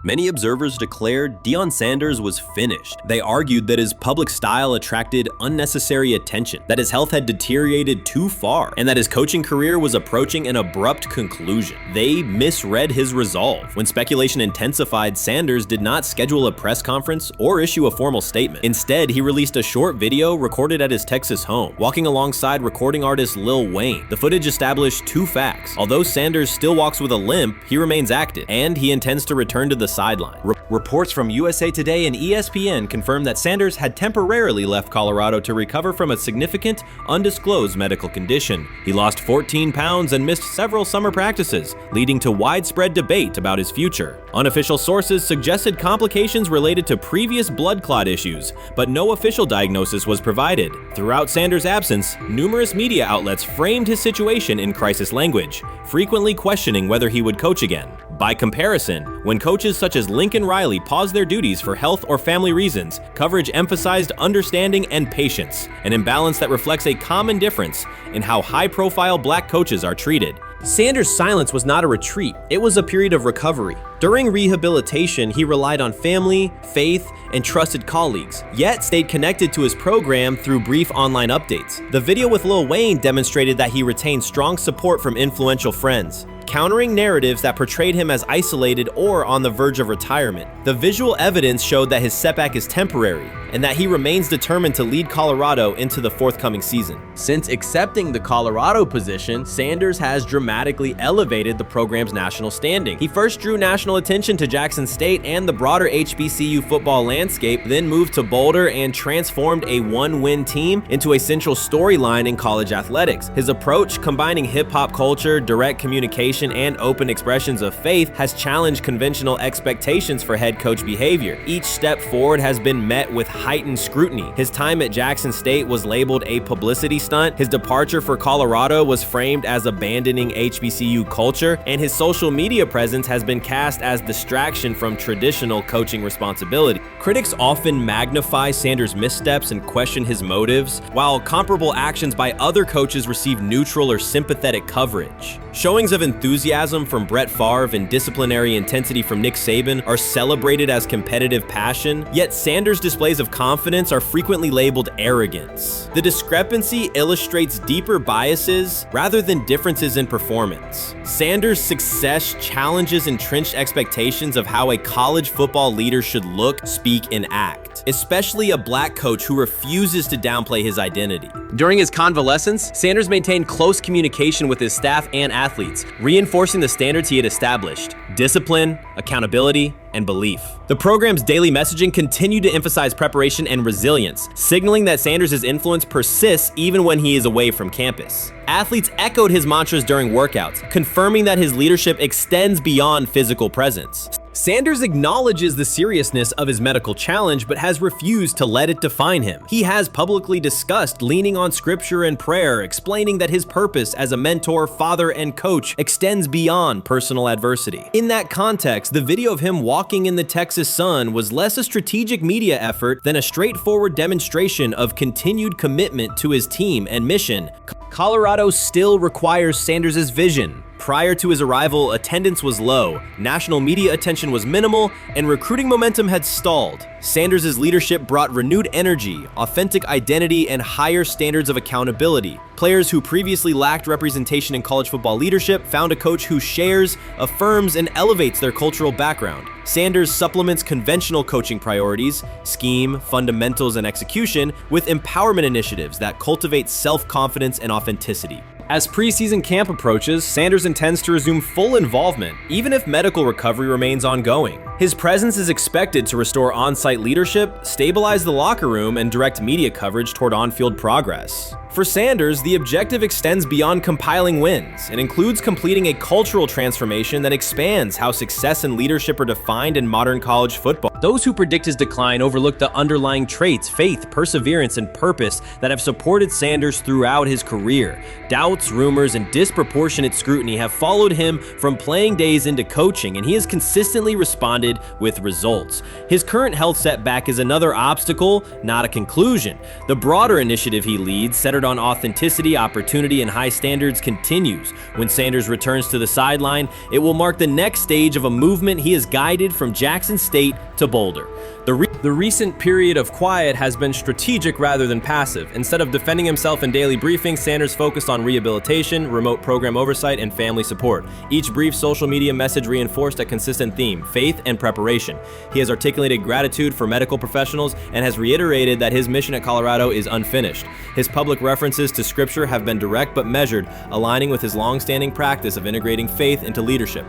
Many observers declared Deion Sanders was finished. They argued that his public style attracted unnecessary attention, that his health had deteriorated too far, and that his coaching career was approaching an abrupt conclusion. They misread his resolve. When speculation intensified, Sanders did not schedule a press conference or issue a formal statement. Instead, he released a short video recorded at his Texas home, walking alongside recording artist Lil Wayne. The footage established two facts. Although Sanders still walks with a limp, he remains active, and he intends to return to the sideline. Reports from USA Today and ESPN confirmed that Sanders had temporarily left Colorado to recover from a significant, undisclosed medical condition. He lost 14 pounds and missed several summer practices, leading to widespread debate about his future. Unofficial sources suggested complications related to previous blood clot issues, but no official diagnosis was provided. Throughout Sanders' absence, numerous media outlets framed his situation in crisis language, frequently questioning whether he would coach again. By comparison, when coaches such as Lincoln Riley paused their duties for health or family reasons, coverage emphasized understanding and patience, an imbalance that reflects a common difference in how high-profile black coaches are treated. Sanders' silence was not a retreat, it was a period of recovery. During rehabilitation, he relied on family, faith, and trusted colleagues, yet stayed connected to his program through brief online updates. The video with Lil Wayne demonstrated that he retained strong support from influential friends, countering narratives that portrayed him as isolated or on the verge of retirement. The visual evidence showed that his setback is temporary, and that he remains determined to lead Colorado into the forthcoming season. Since accepting the Colorado position, Sanders has dramatically elevated the program's national standing. He first drew national attention to Jackson State and the broader HBCU football landscape, then moved to Boulder and transformed a one-win team into a central storyline in college athletics. His approach, combining hip-hop culture, direct communication, and open expressions of faith, has challenged conventional expectations for head coach behavior. Each step forward has been met with heightened scrutiny. His time at Jackson State was labeled a publicity stunt, his departure for Colorado was framed as abandoning HBCU culture, and his social media presence has been cast as distraction from traditional coaching responsibility. Critics often magnify Sanders' missteps and question his motives, while comparable actions by other coaches receive neutral or sympathetic coverage. Showings of enthusiasm from Brett Favre and disciplinary intensity from Nick Saban are celebrated as competitive passion, yet Sanders' displays of confidence are frequently labeled arrogance. The discrepancy illustrates deeper biases rather than differences in performance. Sanders' success challenges entrenched expectations of how a college football leader should look, speak, and act, especially a black coach who refuses to downplay his identity. During his convalescence, Sanders maintained close communication with his staff and athletes, reinforcing the standards he had established: discipline, accountability, and belief. The program's daily messaging continued to emphasize preparation and resilience, signaling that Sanders' influence persists even when he is away from campus. Athletes echoed his mantras during workouts, confirming that his leadership extends beyond physical presence. Sanders acknowledges the seriousness of his medical challenge, but has refused to let it define him. He has publicly discussed leaning on scripture and prayer, explaining that his purpose as a mentor, father, and coach extends beyond personal adversity. In that context, the video of him walking in the Texas sun was less a strategic media effort than a straightforward demonstration of continued commitment to his team and mission. Colorado still requires Sanders' vision. Prior to his arrival, attendance was low, national media attention was minimal, and recruiting momentum had stalled. Sanders' leadership brought renewed energy, authentic identity, and higher standards of accountability. Players who previously lacked representation in college football leadership found a coach who shares, affirms, and elevates their cultural background. Sanders supplements conventional coaching priorities, scheme, fundamentals, and execution with empowerment initiatives that cultivate self-confidence and authenticity. As preseason camp approaches, Sanders intends to resume full involvement, even if medical recovery remains ongoing. His presence is expected to restore on-site leadership, stabilize the locker room, and direct media coverage toward on-field progress. For Sanders, the objective extends beyond compiling wins. It includes completing a cultural transformation that expands how success and leadership are defined in modern college football. Those who predict his decline overlook the underlying traits, faith, perseverance, and purpose that have supported Sanders throughout his career. Doubts, rumors, and disproportionate scrutiny have followed him from playing days into coaching, and he has consistently responded rewarded with results. His current health setback is another obstacle, not a conclusion. The broader initiative he leads, centered on authenticity, opportunity, and high standards, continues. When Sanders returns to the sideline, it will mark the next stage of a movement he has guided from Jackson State to Boulder. The recent period of quiet has been strategic rather than passive. Instead of defending himself in daily briefings, Sanders focused on rehabilitation, remote program oversight, and family support. Each brief social media message reinforced a consistent theme: faith and preparation. He has articulated gratitude for medical professionals and has reiterated that his mission at Colorado is unfinished. His public references to scripture have been direct but measured, aligning with his long-standing practice of integrating faith into leadership.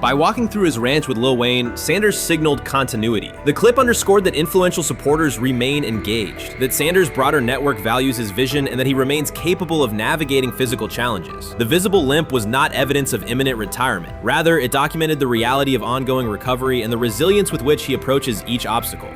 By walking through his ranch with Lil Wayne, Sanders signaled continuity. The clip underscored that influential supporters remain engaged, that Sanders' broader network values his vision, and that he remains capable of navigating physical challenges. The visible limp was not evidence of imminent retirement. Rather, it documented the reality of ongoing recovery and the resilience with which he approaches each obstacle.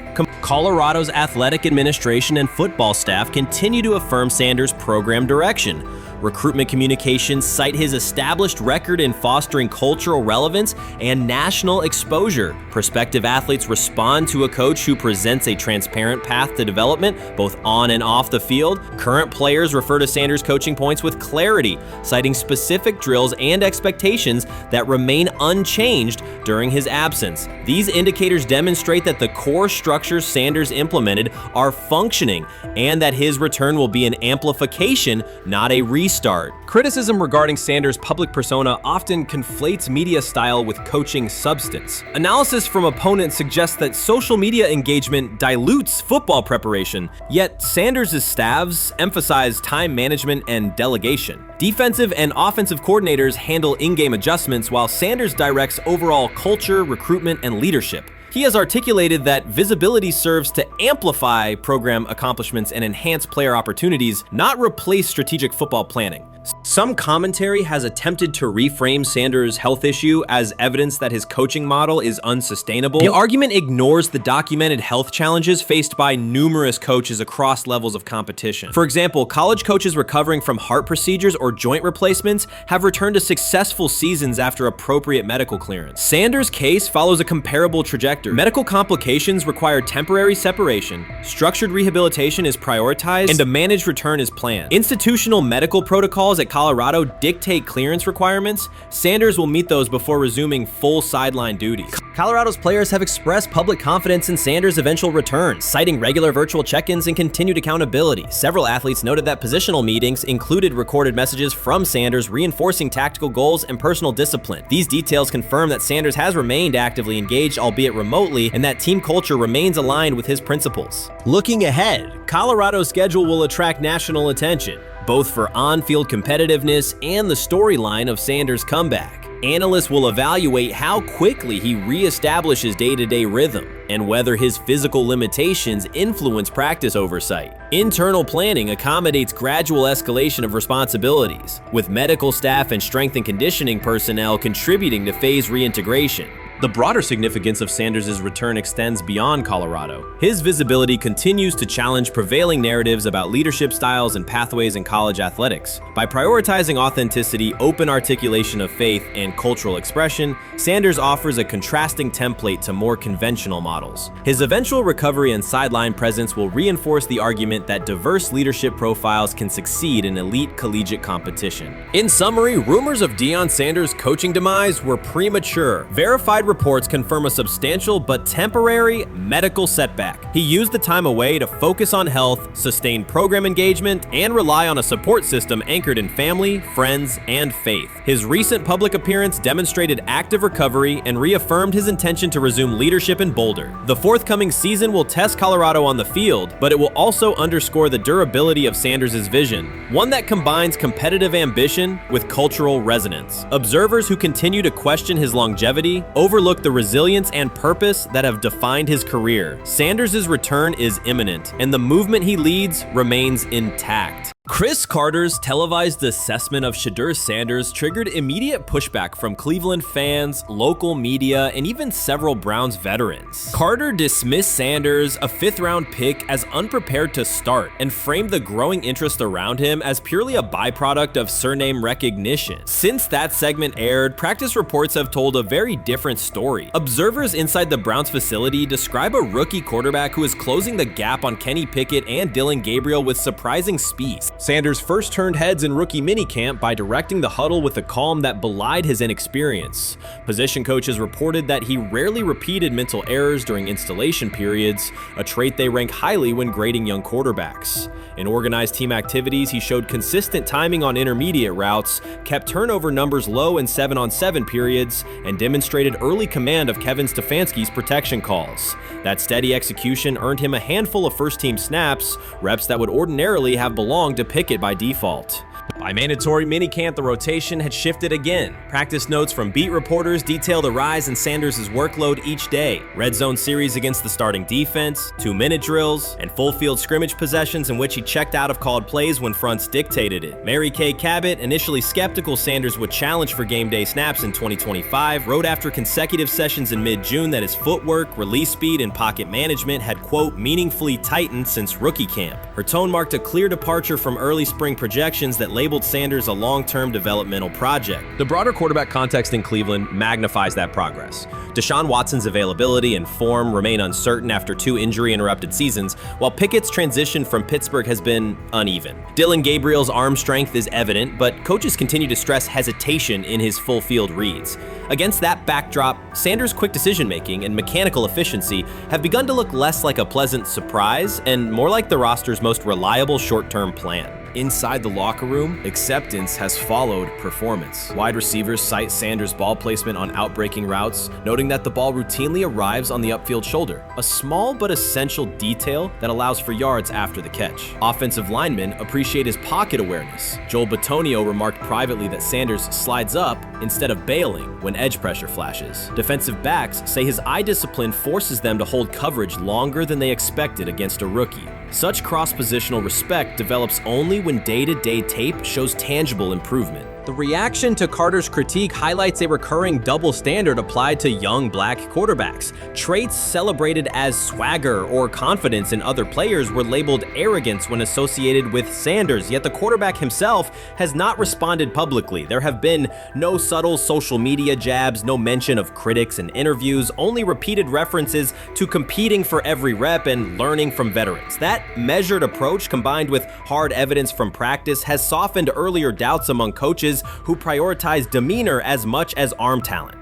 Colorado's athletic administration and football staff continue to affirm Sanders' program direction. Recruitment communications cite his established record in fostering cultural relevance and national exposure. Prospective athletes respond to a coach who presents a transparent path to development, both on and off the field. Current players refer to Sanders' coaching points with clarity, citing specific drills and expectations that remain unchanged during his absence. These indicators demonstrate that the core structures Sanders implemented are functioning, and that his return will be an amplification, not a restart. Criticism regarding Sanders' public persona often conflates media style with coaching substance. Analysis from opponents suggests that social media engagement dilutes football preparation, yet Sanders' staffs emphasize time management and delegation. Defensive and offensive coordinators handle in-game adjustments, while Sanders directs overall culture, recruitment, and leadership. He has articulated that visibility serves to amplify program accomplishments and enhance player opportunities, not replace strategic football planning. Some commentary has attempted to reframe Sanders' health issue as evidence that his coaching model is unsustainable. The argument ignores the documented health challenges faced by numerous coaches across levels of competition. For example, college coaches recovering from heart procedures or joint replacements have returned to successful seasons after appropriate medical clearance. Sanders' case follows a comparable trajectory. Medical complications require temporary separation, structured rehabilitation is prioritized, and a managed return is planned. Institutional medical protocols at Colorado dictate clearance requirements. Sanders will meet those before resuming full sideline duties. Colorado's players have expressed public confidence in Sanders' eventual return, citing regular virtual check-ins and continued accountability. Several athletes noted that positional meetings included recorded messages from Sanders reinforcing tactical goals and personal discipline. These details confirm that Sanders has remained actively engaged, albeit remotely, and that team culture remains aligned with his principles. Looking ahead, Colorado's schedule will attract national attention, both for on-field competitiveness and the storyline of Sanders' comeback. Analysts will evaluate how quickly he reestablishes day-to-day rhythm and whether his physical limitations influence practice oversight. Internal planning accommodates gradual escalation of responsibilities, with medical staff and strength and conditioning personnel contributing to phase reintegration. The broader significance of Sanders' return extends beyond Colorado. His visibility continues to challenge prevailing narratives about leadership styles and pathways in college athletics. By prioritizing authenticity, open articulation of faith, and cultural expression, Sanders offers a contrasting template to more conventional models. His eventual recovery and sideline presence will reinforce the argument that diverse leadership profiles can succeed in elite collegiate competition. In summary, rumors of Deion Sanders' coaching demise were premature. Verified reports confirm a substantial but temporary medical setback. He used the time away to focus on health, sustain program engagement, and rely on a support system anchored in family, friends, and faith. His recent public appearance demonstrated active recovery and reaffirmed his intention to resume leadership in Boulder. The forthcoming season will test Colorado on the field, but it will also underscore the durability of Sanders' vision, one that combines competitive ambition with cultural resonance. Observers who continue to question his longevity overlook the resilience and purpose that have defined his career. Sanders' return is imminent, and the movement he leads remains intact. Chris Carter's televised assessment of Shedeur Sanders triggered immediate pushback from Cleveland fans, local media, and even several Browns veterans. Carter dismissed Sanders, a fifth-round pick, as unprepared to start and framed the growing interest around him as purely a byproduct of surname recognition. Since that segment aired, practice reports have told a very different story. Observers inside the Browns facility describe a rookie quarterback who is closing the gap on Kenny Pickett and Dillon Gabriel with surprising speed. Sanders first turned heads in rookie minicamp by directing the huddle with a calm that belied his inexperience. Position coaches reported that he rarely repeated mental errors during installation periods, a trait they rank highly when grading young quarterbacks. In organized team activities, he showed consistent timing on intermediate routes, kept turnover numbers low in 7-on-7 periods, and demonstrated early command of Kevin Stefanski's protection calls. That steady execution earned him a handful of first-team snaps, reps that would ordinarily have belonged to Pickett by default. By mandatory minicamp, the rotation had shifted again. Practice notes from beat reporters detail the rise in Sanders' workload each day. Red zone series against the starting defense, 2-minute drills, and full field scrimmage possessions in which he checked out of called plays when fronts dictated it. Mary Kay Cabot, initially skeptical Sanders would challenge for game day snaps in 2025, wrote after consecutive sessions in mid-June that his footwork, release speed, and pocket management had, quote, meaningfully tightened since rookie camp. Her tone marked a clear departure from early spring projections that labeled Sanders a long-term developmental project. The broader quarterback context in Cleveland magnifies that progress. Deshaun Watson's availability and form remain uncertain after 2 injury-interrupted seasons, while Pickett's transition from Pittsburgh has been uneven. Dillon Gabriel's arm strength is evident, but coaches continue to stress hesitation in his full-field reads. Against that backdrop, Sanders' quick decision-making and mechanical efficiency have begun to look less like a pleasant surprise and more like the roster's most reliable short-term plan. Inside the locker room, acceptance has followed performance. Wide receivers cite Sanders' ball placement on outbreaking routes, noting that the ball routinely arrives on the upfield shoulder, a small but essential detail that allows for yards after the catch. Offensive linemen appreciate his pocket awareness. Joel Bitonio remarked privately that Sanders slides up instead of bailing when edge pressure flashes. Defensive backs say his eye discipline forces them to hold coverage longer than they expected against a rookie. Such cross-positional respect develops only when day-to-day tape shows tangible improvement. The reaction to Carter's critique highlights a recurring double standard applied to young black quarterbacks. Traits celebrated as swagger or confidence in other players were labeled arrogance when associated with Sanders, yet the quarterback himself has not responded publicly. There have been no subtle social media jabs, no mention of critics in interviews, only repeated references to competing for every rep and learning from veterans. That measured approach, combined with hard evidence from practice, has softened earlier doubts among coaches who prioritize demeanor as much as arm talent.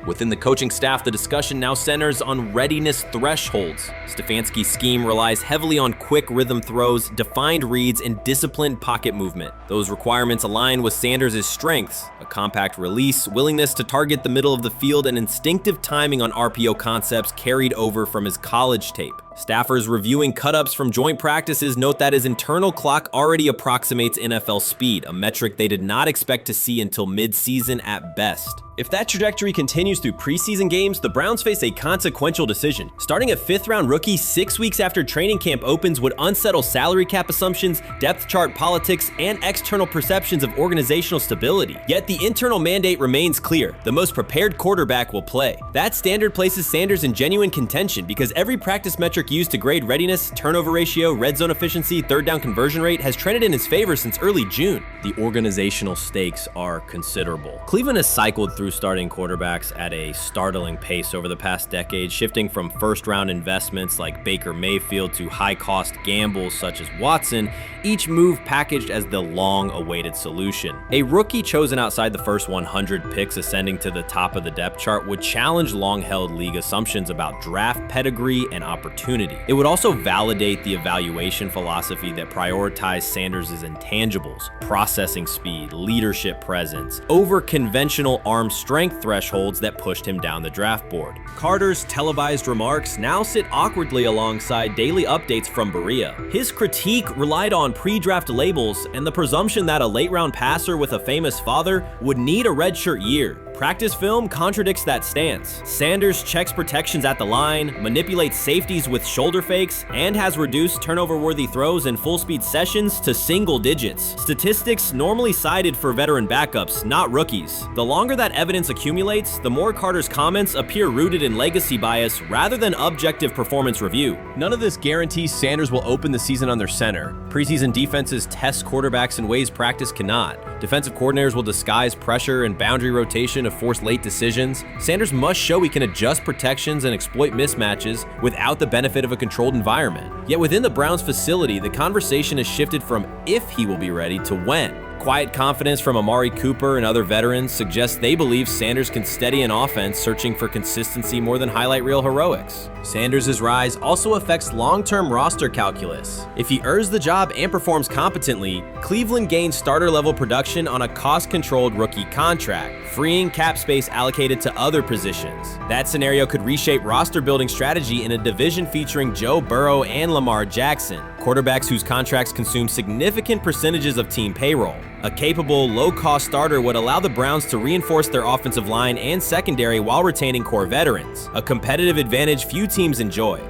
Within the coaching staff, the discussion now centers on readiness thresholds. Stefanski's scheme relies heavily on quick rhythm throws, defined reads, and disciplined pocket movement. Those requirements align with Sanders' strengths: a compact release, willingness to target the middle of the field, and instinctive timing on RPO concepts carried over from his college tape. Staffers reviewing cut-ups from joint practices note that his internal clock already approximates NFL speed, a metric they did not expect to see until mid-season at best. If that trajectory continues through preseason games, the Browns face a consequential decision. Starting a 5th-round rookie 6 weeks after training camp opens would unsettle salary cap assumptions, depth chart politics, and external perceptions of organizational stability. Yet the internal mandate remains clear: the most prepared quarterback will play. That standard places Sanders in genuine contention because every practice metric used to grade readiness, turnover ratio, red zone efficiency, third down conversion rate has trended in his favor since early June. The organizational stakes are considerable. Cleveland has cycled through starting quarterbacks at a startling pace over the past decade, shifting from first-round investments like Baker Mayfield to high-cost gambles such as Watson, each move packaged as the long-awaited solution. A rookie chosen outside the first 100 picks ascending to the top of the depth chart would challenge long-held league assumptions about draft pedigree and opportunity. It would also validate the evaluation philosophy that prioritized Sanders' intangibles: processing speed, leadership presence, over conventional arm strength thresholds that pushed him down the draft board. Carter's televised remarks now sit awkwardly alongside daily updates from Berea. His critique relied on pre-draft labels and the presumption that a late-round passer with a famous father would need a redshirt year. Practice film contradicts that stance. Sanders checks protections at the line, manipulates safeties with shoulder fakes, and has reduced turnover-worthy throws and full-speed sessions to single digits. Statistics normally cited for veteran backups, not rookies. The longer that evidence accumulates, the more Carter's comments appear rooted in legacy bias rather than objective performance review. None of this guarantees Sanders will open the season on their center. Preseason defenses test quarterbacks in ways practice cannot. Defensive coordinators will disguise pressure and boundary rotation to force late decisions. Sanders must show he can adjust protections and exploit mismatches without the benefit of a controlled environment. Yet within the Browns facility, the conversation has shifted from if he will be ready to when. Quiet confidence from Amari Cooper and other veterans suggests they believe Sanders can steady an offense searching for consistency more than highlight reel heroics. Sanders' rise also affects long-term roster calculus. If he earns the job and performs competently, Cleveland gains starter-level production on a cost-controlled rookie contract, freeing cap space allocated to other positions. That scenario could reshape roster-building strategy in a division featuring Joe Burrow and Lamar Jackson, quarterbacks whose contracts consume significant percentages of team payroll. A capable, low-cost starter would allow the Browns to reinforce their offensive line and secondary while retaining core veterans, a competitive advantage few teams enjoy.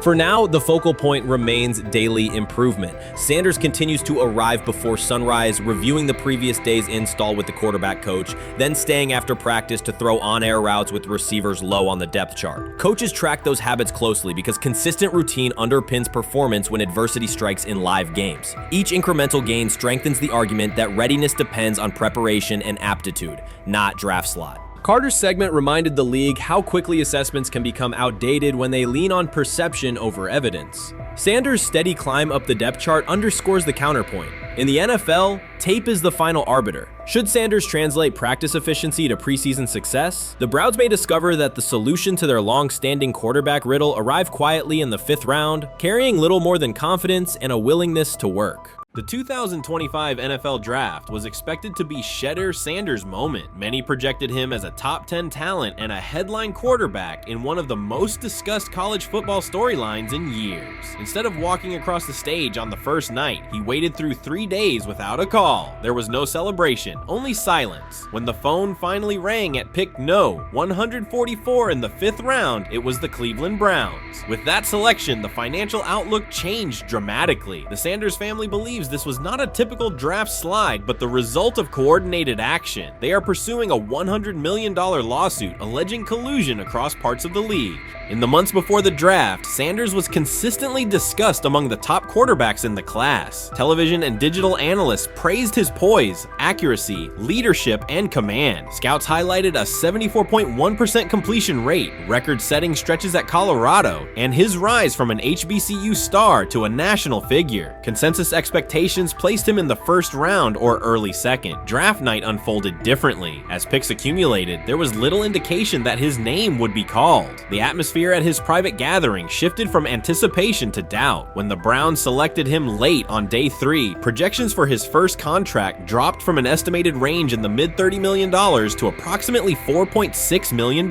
For now, the focal point remains daily improvement. Sanders continues to arrive before sunrise, reviewing the previous day's install with the quarterback coach, then staying after practice to throw on-air routes with receivers low on the depth chart. Coaches track those habits closely because consistent routine underpins performance when adversity strikes in live games. Each incremental gain strengthens the argument that readiness depends on preparation and aptitude, not draft slot. Carter's segment reminded the league how quickly assessments can become outdated when they lean on perception over evidence. Sanders' steady climb up the depth chart underscores the counterpoint. In the NFL, tape is the final arbiter. Should Sanders translate practice efficiency to preseason success, the Browns may discover that the solution to their long-standing quarterback riddle arrived quietly in the 5th round, carrying little more than confidence and a willingness to work. The 2025 NFL Draft was expected to be Shedder Sanders' moment. Many projected him as a top 10 talent and a headline quarterback in one of the most discussed college football storylines in years. Instead of walking across the stage on the first night, he waited through 3 days without a call. There was no celebration, only silence. When the phone finally rang at pick no. 144 in the 5th round, it was the Cleveland Browns. With that selection, the financial outlook changed dramatically. The Sanders family believes this was not a typical draft slide, but the result of coordinated action. They are pursuing a $100 million lawsuit alleging collusion across parts of the league. In the months before the draft, Sanders was consistently discussed among the top quarterbacks in the class. Television and digital analysts praised his poise, accuracy, leadership, and command. Scouts highlighted a 74.1% completion rate, record-setting stretches at Colorado, and his rise from an HBCU star to a national figure. Consensus expectations placed him in the 1st round or early 2nd. Draft night unfolded differently. As picks accumulated, there was little indication that his name would be called. The atmosphere at his private gathering shifted from anticipation to doubt. When the Browns selected him late on day 3, projections for his first contract dropped from an estimated range in the mid-$30 million to approximately $4.6 million,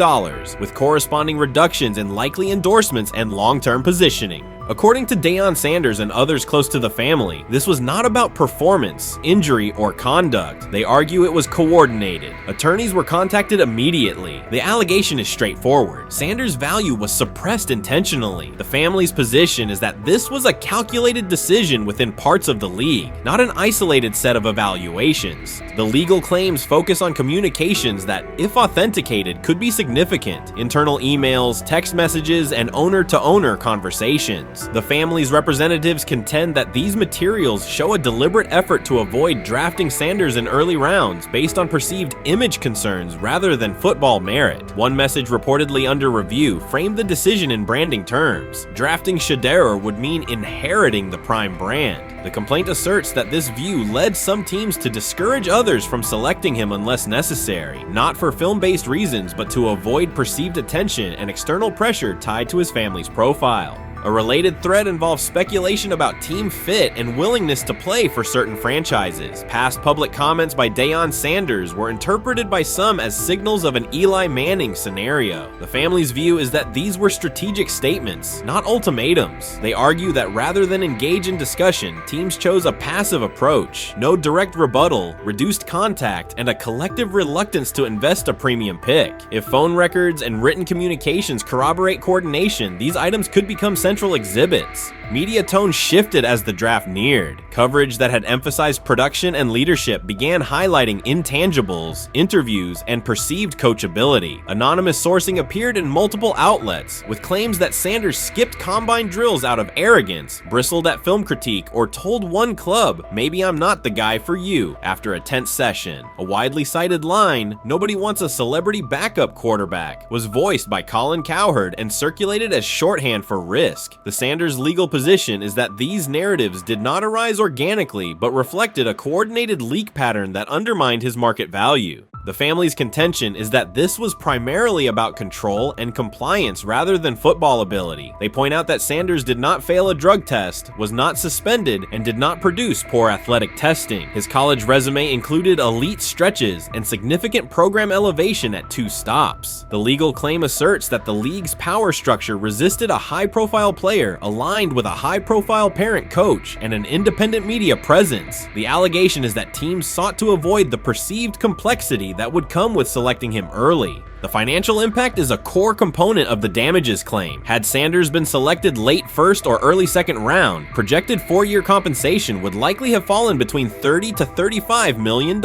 with corresponding reductions in likely endorsements and long-term positioning. According to Deion Sanders and others close to the family, this was not about performance, injury, or conduct. They argue it was coordinated. Attorneys were contacted immediately. The allegation is straightforward. Sanders' value was suppressed intentionally. The family's position is that this was a calculated decision within parts of the league, not an isolated set of evaluations. The legal claims focus on communications that, if authenticated, could be significant. Internal emails, text messages, and owner-to-owner conversations. The family's representatives contend that these materials show a deliberate effort to avoid drafting Sanders in early rounds based on perceived image concerns rather than football merit. One message reportedly under review framed the decision in branding terms. Drafting Shedder would mean inheriting the Prime brand. The complaint asserts that this view led some teams to discourage others from selecting him unless necessary, not for film-based reasons but to avoid perceived attention and external pressure tied to his family's profile. A related thread involves speculation about team fit and willingness to play for certain franchises. Past public comments by Deion Sanders were interpreted by some as signals of an Eli Manning scenario. The family's view is that these were strategic statements, not ultimatums. They argue that rather than engage in discussion, teams chose a passive approach, no direct rebuttal, reduced contact, and a collective reluctance to invest a premium pick. If phone records and written communications corroborate coordination, these items could become central exhibits. Media tone shifted as the draft neared. Coverage that had emphasized production and leadership began highlighting intangibles, interviews, and perceived coachability. Anonymous sourcing appeared in multiple outlets, with claims that Sanders skipped combine drills out of arrogance, bristled at film critique, or told one club, "Maybe I'm not the guy for you," after a tense session. A widely cited line, "Nobody wants a celebrity backup quarterback," was voiced by Colin Cowherd and circulated as shorthand for risk. The Sanders legal position is that these narratives did not arise organically, but reflected a coordinated leak pattern that undermined his market value. The family's contention is that this was primarily about control and compliance rather than football ability. They point out that Sanders did not fail a drug test, was not suspended, and did not produce poor athletic testing. His college resume included elite stretches and significant program elevation at 2 stops. The legal claim asserts that the league's power structure resisted a high-profile player aligned with a high-profile parent coach and an independent media presence. The allegation is that teams sought to avoid the perceived complexity that would come with selecting him early. The financial impact is a core component of the damages claim. Had Sanders been selected late first or early second round, projected 4-year compensation would likely have fallen between $30 to $35 million,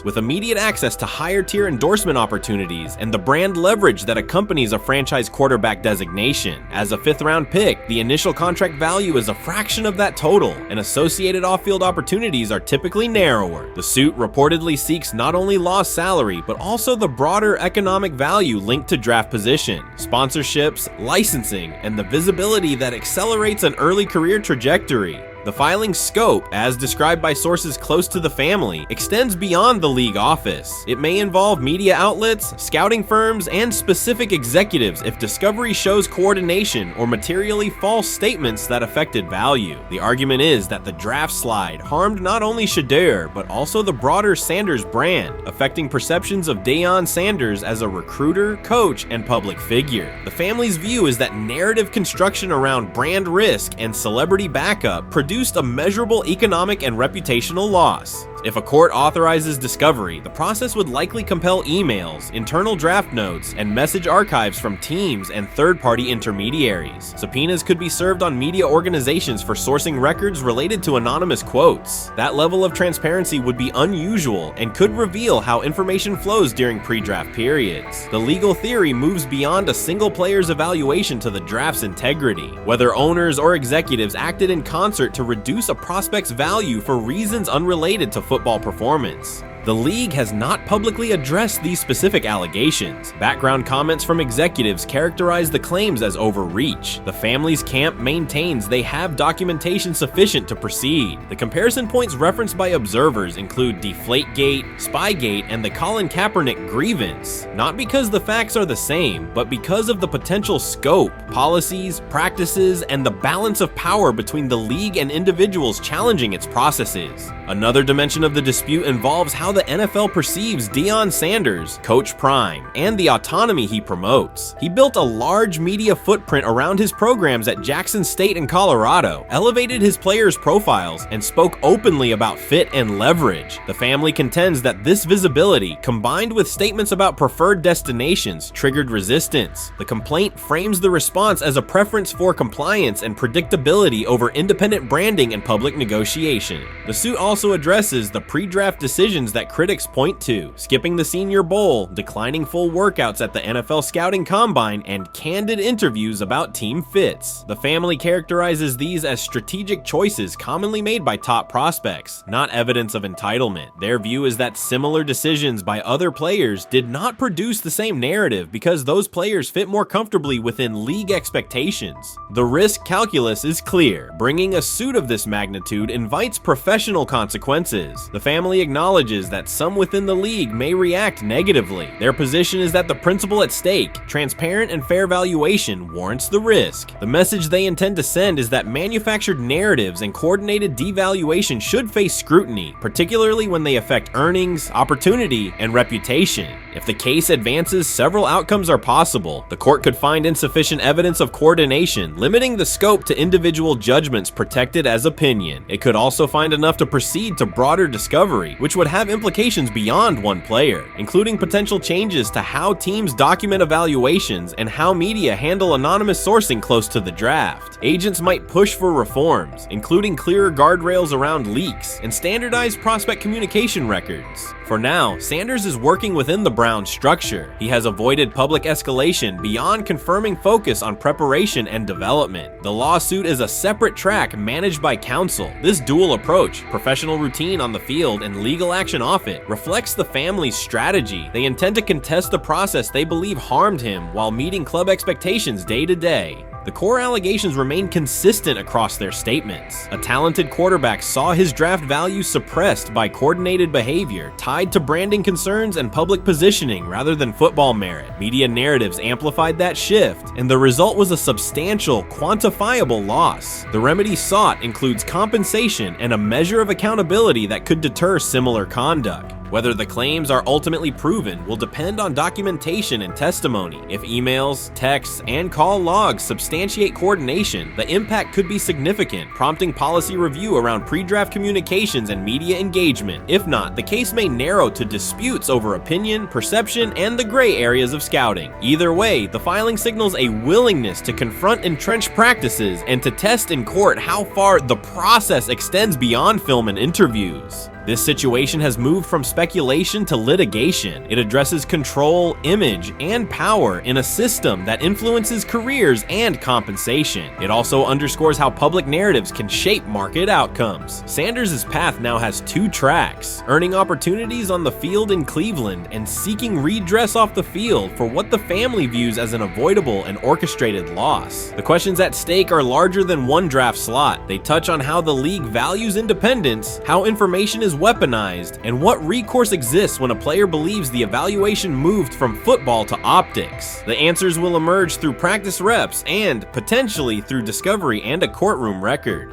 with immediate access to higher tier endorsement opportunities and the brand leverage that accompanies a franchise quarterback designation. As a 5th round pick, the initial contract value is a fraction of that total, and associated off-field opportunities are typically narrower. The suit reportedly seeks not only lost salary, but also the broader economic value linked to draft position, sponsorships, licensing, and the visibility that accelerates an early career trajectory. The filing's scope, as described by sources close to the family, extends beyond the league office. It may involve media outlets, scouting firms, and specific executives if discovery shows coordination or materially false statements that affected value. The argument is that the draft slide harmed not only Shedeur, but also the broader Sanders brand, affecting perceptions of Deion Sanders as a recruiter, coach, and public figure. The family's view is that narrative construction around brand risk and celebrity backup produced a measurable economic and reputational loss. If a court authorizes discovery, the process would likely compel emails, internal draft notes, and message archives from teams and third-party intermediaries. Subpoenas could be served on media organizations for sourcing records related to anonymous quotes. That level of transparency would be unusual and could reveal how information flows during pre-draft periods. The legal theory moves beyond a single player's evaluation to the draft's integrity, whether owners or executives acted in concert to reduce a prospect's value for reasons unrelated to football performance. The league has not publicly addressed these specific allegations. Background comments from executives characterize the claims as overreach. The family's camp maintains they have documentation sufficient to proceed. The comparison points referenced by observers include Deflategate, Spygate, and the Colin Kaepernick grievance, not because the facts are the same, but because of the potential scope, policies, practices, and the balance of power between the league and individuals challenging its processes. Another dimension of the dispute involves how the NFL perceives Deion Sanders, Coach Prime, and the autonomy he promotes. He built a large media footprint around his programs at Jackson State and Colorado, elevated his players' profiles, and spoke openly about fit and leverage. The family contends that this visibility, combined with statements about preferred destinations, triggered resistance. The complaint frames the response as a preference for compliance and predictability over independent branding and public negotiation. The suit also addresses the pre-draft decisions that critics point to, skipping the Senior Bowl, declining full workouts at the NFL Scouting Combine, and candid interviews about team fits. The family characterizes these as strategic choices commonly made by top prospects, not evidence of entitlement. Their view is that similar decisions by other players did not produce the same narrative because those players fit more comfortably within league expectations. The risk calculus is clear. Bringing a suit of this magnitude invites professional consequences. The family acknowledges that some within the league may react negatively. Their position is that the principle at stake, transparent and fair valuation, warrants the risk. The message they intend to send is that manufactured narratives and coordinated devaluation should face scrutiny, particularly when they affect earnings, opportunity, and reputation. If the case advances, several outcomes are possible. The court could find insufficient evidence of coordination, limiting the scope to individual judgments protected as opinion. It could also find enough to proceed to broader discovery, which would have implications beyond one player, including potential changes to how teams document evaluations and how media handle anonymous sourcing close to the draft. Agents might push for reforms, including clearer guardrails around leaks and standardized prospect communication records. For now, Sanders is working within the Browns structure. He has avoided public escalation beyond confirming focus on preparation and development. The lawsuit is a separate track managed by counsel. This dual approach, professional routine on the field and legal action off it, reflects the family's strategy. They intend to contest the process they believe harmed him while meeting club expectations day to day. The core allegations remain consistent across their statements. A talented quarterback saw his draft value suppressed by coordinated behavior tied to branding concerns and public positioning rather than football merit. Media narratives amplified that shift, and the result was a substantial, quantifiable loss. The remedy sought includes compensation and a measure of accountability that could deter similar conduct. Whether the claims are ultimately proven will depend on documentation and testimony. If emails, texts, and call logs substantiate coordination, the impact could be significant, prompting policy review around pre-draft communications and media engagement. If not, the case may narrow to disputes over opinion, perception, and the gray areas of scouting. Either way, the filing signals a willingness to confront entrenched practices and to test in court how far the process extends beyond film and interviews. This situation has moved from speculation to litigation. It addresses control, image, and power in a system that influences careers and compensation. It also underscores how public narratives can shape market outcomes. Sanders' path now has two tracks: earning opportunities on the field in Cleveland and seeking redress off the field for what the family views as an avoidable and orchestrated loss. The questions at stake are larger than one draft slot. They touch on how the league values independence, how information is weaponized, and what recourse exists when a player believes the evaluation moved from football to optics. The answers will emerge through practice reps and, potentially, through discovery and a courtroom record.